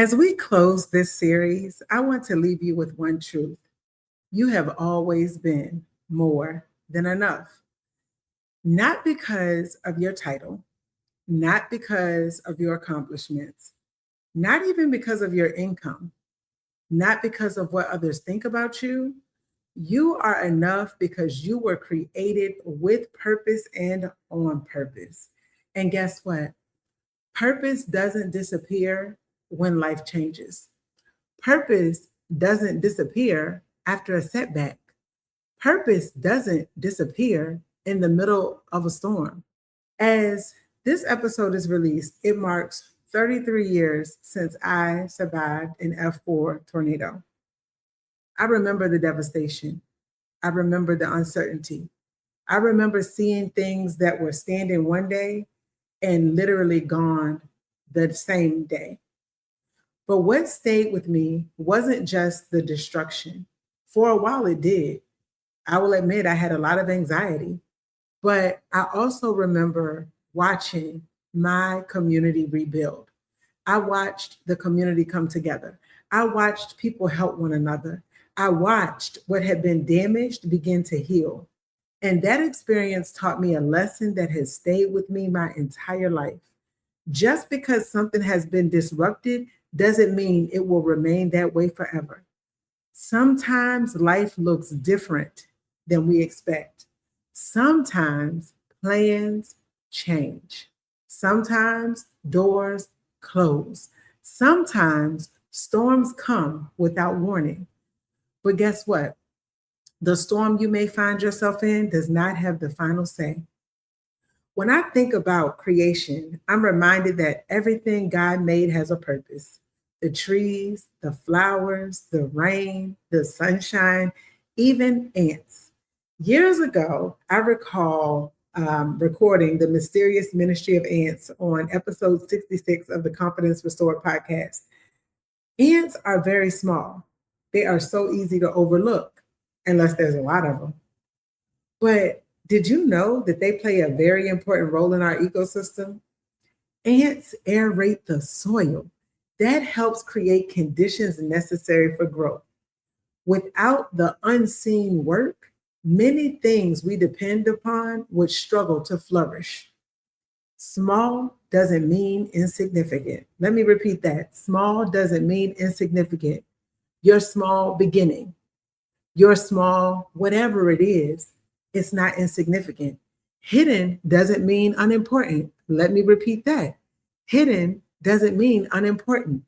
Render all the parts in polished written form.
As we close this series, I want to leave you with one truth. You have always been more than enough, not because of your title, not because of your accomplishments, not even because of your income, not because of what others think about you. You are enough because you were created with purpose and on purpose. And guess what? Purpose doesn't disappear when life changes. Purpose doesn't disappear after a setback. Purpose doesn't disappear in the middle of a storm. As this episode is released, it marks 33 years since I survived an F4 tornado. I remember the devastation. I remember the uncertainty. I remember seeing things that were standing one day and literally gone the same day. But what stayed with me wasn't just the destruction. For a while, it did. I will admit I had a lot of anxiety, but I also remember watching my community rebuild. I watched the community come together. I watched people help one another. I watched what had been damaged begin to heal. And that experience taught me a lesson that has stayed with me my entire life. Just because something has been disrupted doesn't mean it will remain that way forever. Sometimes life looks different than we expect. Sometimes plans change. Sometimes doors close. Sometimes storms come without warning. But guess what? The storm you may find yourself in does not have the final say. When I think about creation, I'm reminded that everything God made has a purpose. The trees, the flowers, the rain, the sunshine, even ants. Years ago, I recall recording the mysterious ministry of ants on episode 66 of the Confidence Restored podcast. Ants are very small. They are so easy to overlook, unless there's a lot of them. But did you know that they play a very important role in our ecosystem? Ants aerate the soil. That helps create conditions necessary for growth. Without the unseen work, many things we depend upon would struggle to flourish. Small doesn't mean insignificant. Let me repeat that. Small doesn't mean insignificant. Your small beginning, your small whatever it is, it's not insignificant. Hidden doesn't mean unimportant. Let me repeat that. Hidden doesn't mean unimportant.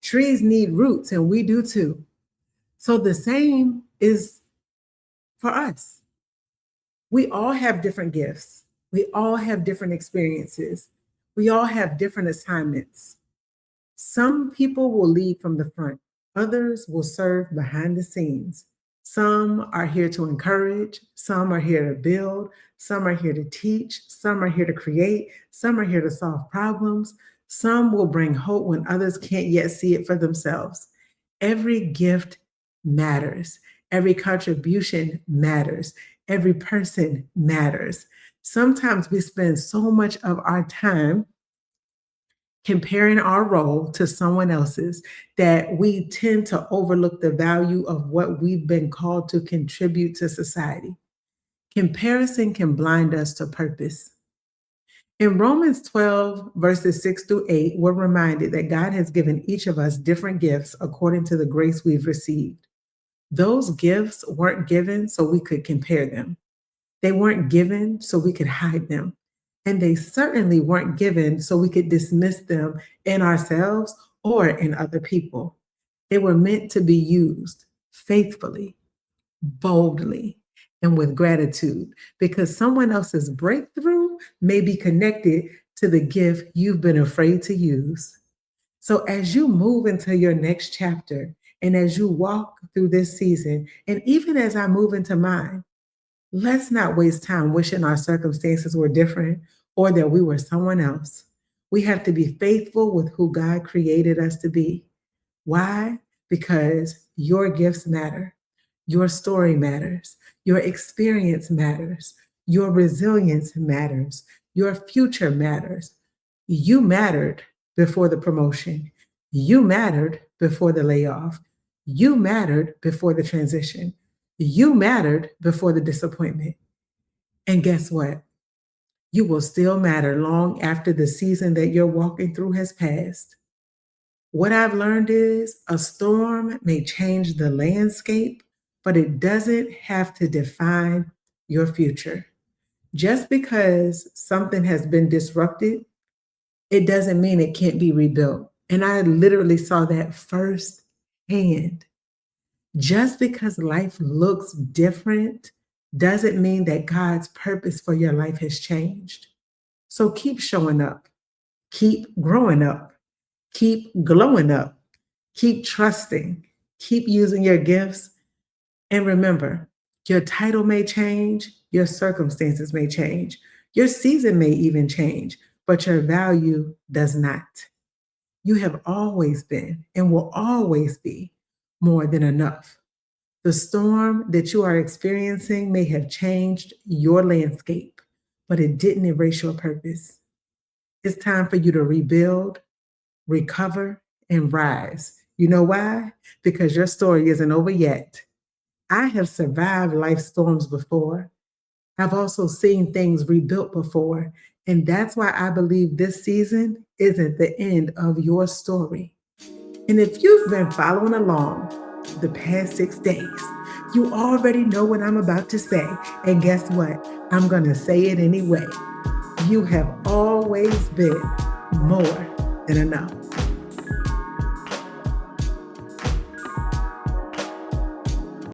Trees need roots, and we do too. So the same is for us. We all have different gifts. We all have different experiences. We all have different assignments. Some people will lead from the front. Others will serve behind the scenes. Some are here to encourage. Some are here to build. Some are here to teach. Some are here to create. Some are here to solve problems. Some will bring hope when others can't yet see it for themselves. Every gift matters. Every contribution matters. Every person matters. Sometimes we spend so much of our time comparing our role to someone else's that we tend to overlook the value of what we've been called to contribute to society. Comparison can blind us to purpose. In Romans 12, verses 6 through 8, we're reminded that God has given each of us different gifts according to the grace we've received. Those gifts weren't given so we could compare them. They weren't given so we could hide them. And they certainly weren't given so we could dismiss them in ourselves or in other people. They were meant to be used faithfully, boldly, and with gratitude because someone else's breakthrough may be connected to the gift you've been afraid to use. So as you move into your next chapter and as you walk through this season, and even as I move into mine, let's not waste time wishing our circumstances were different or that we were someone else. We have to be faithful with who God created us to be. Why? Because your gifts matter. Your story matters. Your experience matters. Your resilience matters. Your future matters. You mattered before the promotion. You mattered before the layoff. You mattered before the transition. You mattered before the disappointment. And guess what? You will still matter long after the season that you're walking through has passed. What I've learned is a storm may change the landscape, but it doesn't have to define your future. Just because something has been disrupted, it doesn't mean it can't be rebuilt. And I literally saw that firsthand. Just because life looks different doesn't mean that God's purpose for your life has changed. So keep showing up, keep growing up, keep glowing up, keep trusting, keep using your gifts. And remember, your title may change, your circumstances may change, your season may even change, but your value does not. You have always been and will always be more than enough. The storm that you are experiencing may have changed your landscape, but it didn't erase your purpose. It's time for you to rebuild, recover, and rise. You know why? Because your story isn't over yet. I have survived life storms before. I've also seen things rebuilt before. And that's why I believe this season isn't the end of your story. And if you've been following along the past 6 days, you already know what I'm about to say. And guess what? I'm going to say it anyway. You have always been more than enough.